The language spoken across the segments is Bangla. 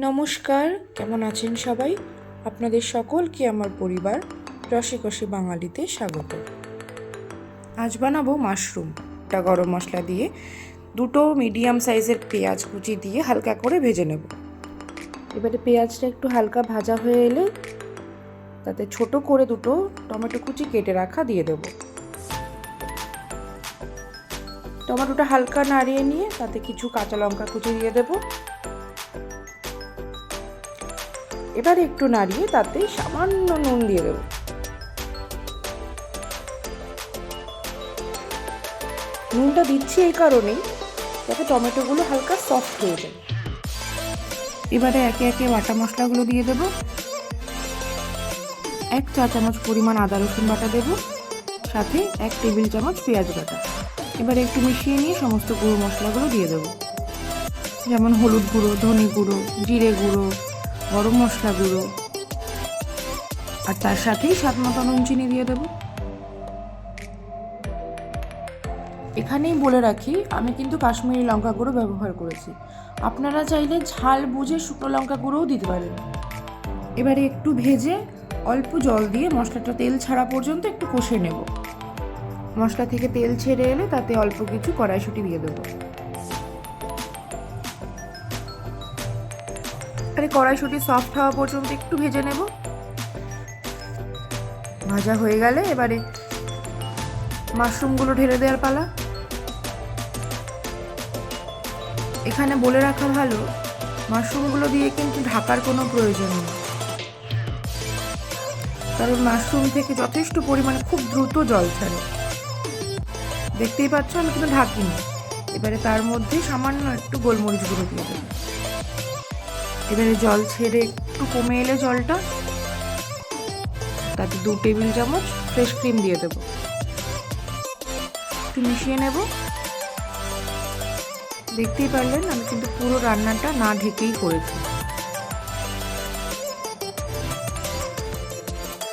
নমস্কার, কেমন আছেন সবাই? আপনাদের সকলকে আমার পরিবার রসিকসি বাঙালিতে স্বাগত। আজ বানাবো মাশরুম। একটা গরম মশলা দিয়ে দুটো মিডিয়াম সাইজের পেঁয়াজ কুচি দিয়ে হালকা করে ভেজে নেব। এবারে পেঁয়াজটা একটু হালকা ভাজা হয়ে এলে তাতে ছোট করে দুটো টমেটো কুচি কেটে রাখা দিয়ে দেব। টমেটোটা হালকা নাড়িয়ে নিয়ে তাতে কিছু কাঁচা লঙ্কা কুচি দিয়ে দেবো। এবারে একটু নাড়িয়ে তাতে সামান্য নুন দিয়ে দেবো। নুনটা দিচ্ছি এই কারণেই যাতে টমেটোগুলো হালকা সফট হয়ে যায়। এবারে একে একে বাটা মশলাগুলো দিয়ে দেবো। 1 চা চামচ পরিমাণ আদা রসুন বাটা দেবো, সাথে 1 টেবিল চামচ পেঁয়াজ বাটা। এবারে একটু মিশিয়ে নিয়ে সমস্ত গুঁড়ো মশলাগুলো দিয়ে দেবো, যেমন হলুদ গুঁড়ো, ধনে গুঁড়ো, জিরে গুঁড়ো, গরম মশলা গুঁড়ো, আর তার সাথেই স্বাদ মতো নুন চিনি দিয়ে দেবো। এখানেই বলে রাখি, আমি কিন্তু কাশ্মীরি লঙ্কা গুঁড়ো ব্যবহার করেছি। আপনারা চাইলে ঝাল বুঝে শুকনো লঙ্কা গুঁড়োও দিতে পারেন। এবারে একটু ভেজে অল্প জল দিয়ে মশলাটা তেল ছাড়া পর্যন্ত একটু কষে নেব। মশলা থেকে তেল ছেড়ে এলে তাতে অল্প কিছু কড়াইশুঁটি দিয়ে দেবো। আরে কড়াইশুঁটি সফট হওয়া পর্যন্ত একটু ভেজে নেব। ভাজা হয়ে গেলে এবারে মাশরুমগুলো ঢেলে দেওয়ার পালা। এখানে বলে রাখা ভালো, মাশরুমগুলো দিয়ে কিন্তু ঢাকার কোনো প্রয়োজন নেই, কারণ মাশরুম থেকে যথেষ্ট পরিমাণে খুব দ্রুত জল ছাড়ে। দেখতেই পাচ্ছ আমি কিন্তু ঢাকিনি। এবারে তার মধ্যে সামান্য একটু গোলমরিচ গুঁড়ো দিয়ে দেবো। এবারে জল ছেড়ে একটু কমে এলে জলটা, তাতে 2 টেবিল চামচ ফ্রেশ ক্রিম দিয়ে দেবো। একটু মিশিয়ে নেব। দেখতেই পারলেন আমি কিন্তু পুরো রান্নাটা না ঢেকেই করেছি।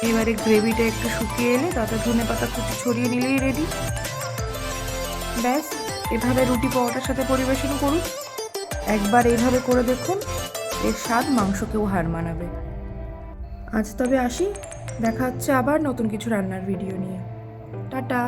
এবারে গ্রেভিটা একটু শুকিয়ে এলে তাতে ধনেপাতা কুচি ছড়িয়ে নিলেই রেডি। ব্যাস, এভাবে রুটি পরোটার সাথে পরিবেশন করুন। একবার এইভাবে করে দেখুন, এর স্বাদ মাংসকেও হার মানাবে। আজ তবে আসি, দেখা হচ্ছে আবার নতুন কিছু রান্নার ভিডিও নিয়ে। টাটা।